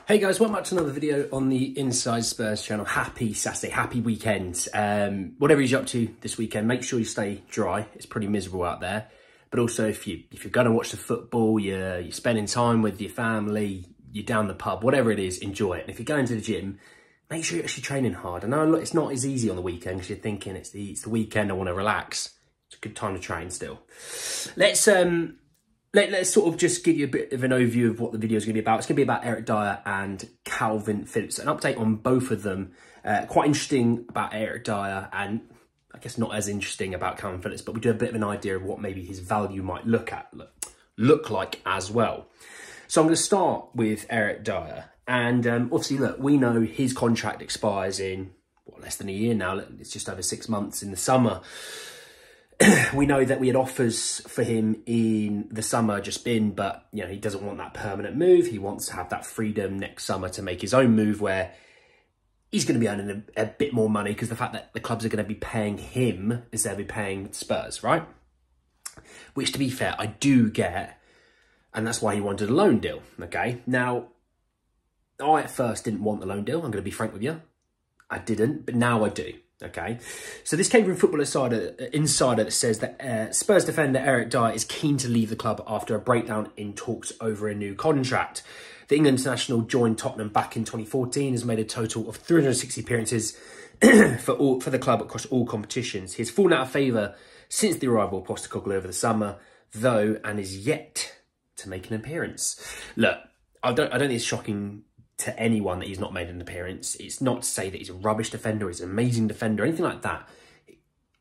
Hey guys, welcome back to another video on the Inside Spurs channel. Happy Saturday, happy weekend. Whatever you're up to this weekend, make sure you stay dry. It's pretty miserable out there. But also if you're going to watch the football, you're spending time with your family, you're down the pub, whatever it is, enjoy it. And if you're going to the gym, make sure you're actually training hard. I know it's not as easy on the weekend because you're thinking it's the weekend, I want to relax. It's a good time to train still. Let's sort of just give you a bit of an overview of what the video is going to be about. It's going to be about Eric Dier and Kalvin Phillips. An update on both of them. Quite interesting about Eric Dier, and I guess not as interesting about Kalvin Phillips, but we do a bit of an idea of what maybe his value might look like as well. So I'm going to start with Eric Dier. And obviously, look, we know his contract expires in, less than a year now. It's just over 6 months in the summer. We know that we had offers for him in the summer just been, but you know, he doesn't want that permanent move. He wants to have that freedom next summer to make his own move where he's going to be earning a bit more money because the fact that the clubs are going to be paying him instead of paying Spurs, right? Which, to be fair, I do get, and that's why he wanted a loan deal, okay? Now, I at first didn't want the loan deal. I'm going to be frank with you. I didn't, but now I do. Okay, so this came from Football Insider that says that Spurs defender Eric Dier is keen to leave the club after a breakdown in talks over a new contract. The England international joined Tottenham back in 2014, has made a total of 360 appearances for the club across all competitions. He's fallen out of favour since the arrival of Postecoglou over the summer, though, and is yet to make an appearance. Look, I don't think it's shocking to anyone that he's not made an appearance. It's not to say that he's a rubbish defender, he's an amazing defender, anything like that.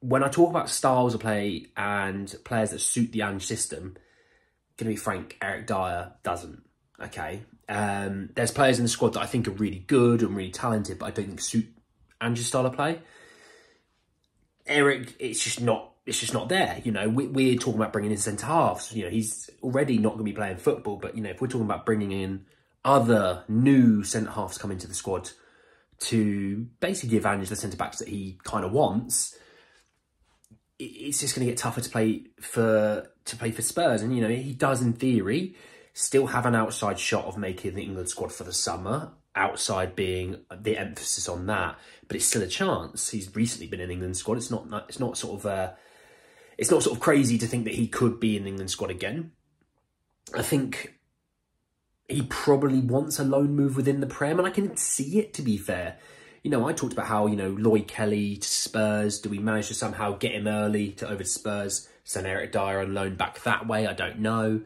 When I talk about styles of play and players that suit the Ange system, going to be frank, Eric Dier doesn't, okay? There's players in the squad that I think are really good and really talented, but I don't think suit Ange's style of play. Eric, it's just not there. You know, we're talking about bringing in centre halves. You know, he's already not going to be playing football, but, you know, if we're talking about bringing in other new centre-halves come into the squad to basically give Ange the centre-backs that he kind of wants, it's just going to get tougher to play for Spurs. And, you know, he does, in theory, still have an outside shot of making the England squad for the summer, outside being the emphasis on that. But it's still a chance. He's recently been in the England squad. It's not sort of crazy to think that he could be in the England squad again. I think he probably wants a loan move within the Prem, and I can see it, to be fair. You know, I talked about how, you know, Lloyd Kelly to Spurs, do we manage to somehow get him early over to Spurs, send Eric Dier on loan back that way? I don't know.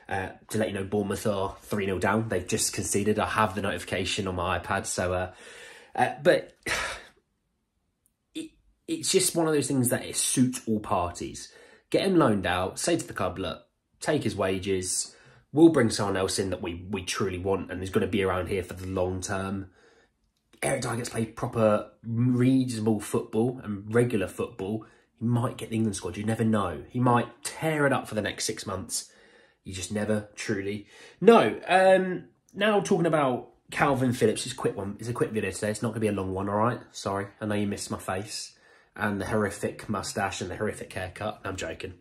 To let you know, Bournemouth are 3-0 down. They've just conceded. I have the notification on my iPad. So, but it's just one of those things that it suits all parties. Get him loaned out, say to the club, look, take his wages. We'll bring someone else in that we truly want and is going to be around here for the long term. Eric Dier gets played proper, reasonable football and regular football. He might get the England squad. You never know. He might tear it up for the next 6 months. You just never truly know. Now talking about Kalvin Phillips. It's a quick one. It's a quick video today. It's not going to be a long one, all right? Sorry. I know you missed my face and the horrific moustache and the horrific haircut. I'm joking.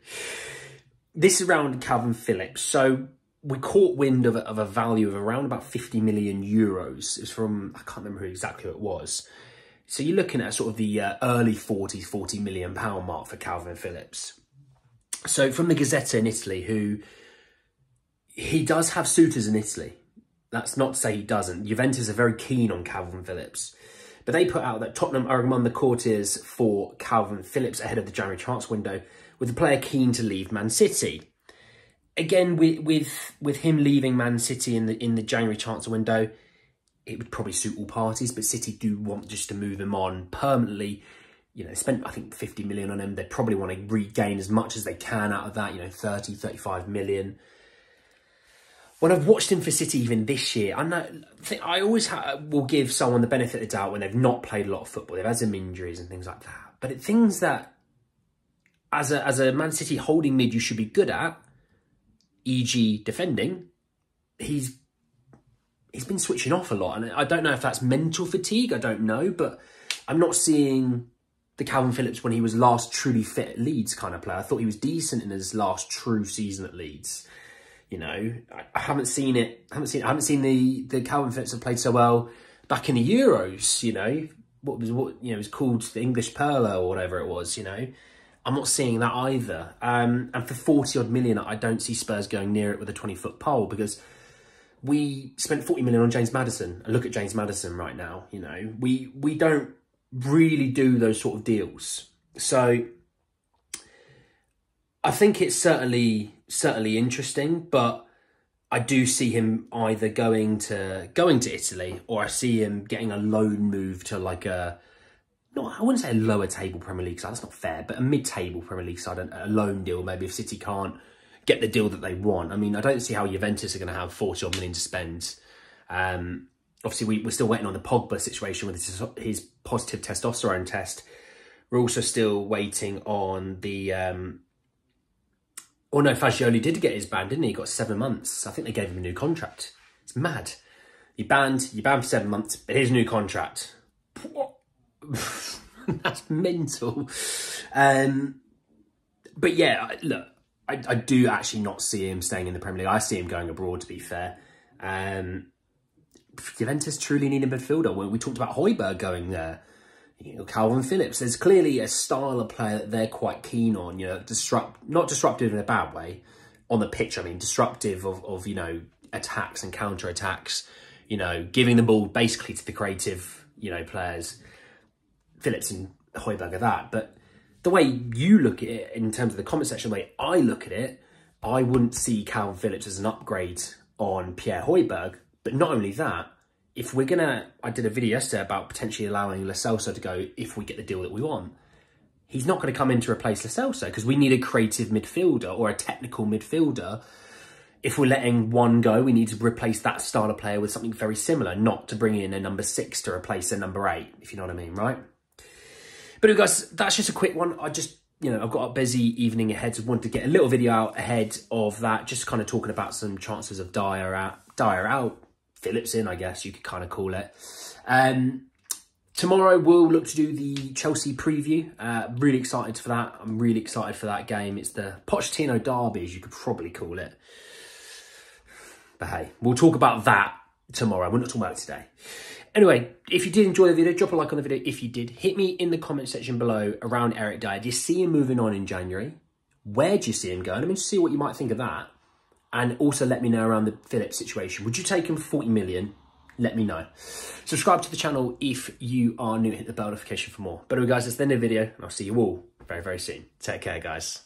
This is around Kalvin Phillips. So we caught wind of a value of around about 50 million euros. It's from, I can't remember who exactly it was. So you're looking at sort of the early 40s, £40 million mark for Kalvin Phillips. So from the Gazzetta in Italy, he does have suitors in Italy. That's not to say he doesn't. Juventus are very keen on Kalvin Phillips. But they put out that Tottenham are among the courtiers for Kalvin Phillips ahead of the January transfer window, with the player keen to leave Man City. Again, with him leaving Man City in the January transfer window, it would probably suit all parties, but City do want just to move him on permanently. You know, they spent, I think, 50 million on him. They probably want to regain as much as they can out of that, you know, 30, 35 million. When I've watched him for City even this year, I always will give someone the benefit of the doubt when they've not played a lot of football. They've had some injuries and things like that. But things that, as a Man City holding mid, you should be good at, e.g. defending, he's been switching off a lot. And I don't know if that's mental fatigue, I don't know, but I'm not seeing the Kalvin Phillips when he was last truly fit at Leeds kind of player. I thought he was decent in his last true season at Leeds. You know, I haven't seen it. I haven't seen the Kalvin Phillips have played so well back in the Euros. You know, what it was called the English Perler or whatever it was. You know, I'm not seeing that either. And for 40 odd million, I don't see Spurs going near it with a 20-foot pole, because we spent 40 million on James Maddison. And look at James Maddison right now. You know, we don't really do those sort of deals. So I think it's certainly interesting, but I do see him either going to Italy, or I see him getting a loan move to like I wouldn't say a lower table Premier League side, that's not fair, but a mid-table Premier League side, a loan deal maybe if City can't get the deal that they want. I mean, I don't see how Juventus are going to have 40 odd million to spend. Obviously, we're still waiting on the Pogba situation with his positive testosterone test. We're also still waiting on the... Oh no, Fagioli did get his ban, didn't he? He got 7 months. I think they gave him a new contract. It's mad. You banned for 7 months, but here's a new contract. That's mental. But yeah, look, I do actually not see him staying in the Premier League. I see him going abroad, to be fair. Juventus truly need a midfielder. When we talked about Højbjerg going there, you know, Kalvin Phillips, there's clearly a style of player that they're quite keen on, you know, not disruptive in a bad way on the pitch. I mean, disruptive of you know, attacks and counter-attacks, you know, giving the ball basically to the creative, you know, players. Phillips and Højbjerg are that. But the way you look at it, in terms of the comment section, the way I look at it, I wouldn't see Kalvin Phillips as an upgrade on Pierre Højbjerg. But not only that, if we're going to... I did a video yesterday about potentially allowing Lo Celso to go if we get the deal that we want. He's not going to come in to replace Lo Celso, because we need a creative midfielder or a technical midfielder. If we're letting one go, we need to replace that style of player with something very similar, not to bring in a number 6 to replace a number 8, if you know what I mean, right? But guys, that's just a quick one. You know, I've got a busy evening ahead, so I wanted to get a little video out ahead of that, just kind of talking about some chances of Dier out, Phillips in, I guess you could kind of call it. Tomorrow we'll look to do the Chelsea preview. Really excited for that. I'm really excited for that game. It's the Pochettino derby, as you could probably call it. But hey, we'll talk about that tomorrow. We're not talking about it today. Anyway, if you did enjoy the video, drop a like on the video. If you did, hit me in the comment section below around Eric Dier. Do you see him moving on in January? Where do you see him going? I mean, see what you might think of that. And also let me know around the Phillips situation. Would you take him for 40 million? Let me know. Subscribe to the channel if you are new. Hit the bell notification for more. But anyway, guys, that's the end of the video. And I'll see you all very, very soon. Take care, guys.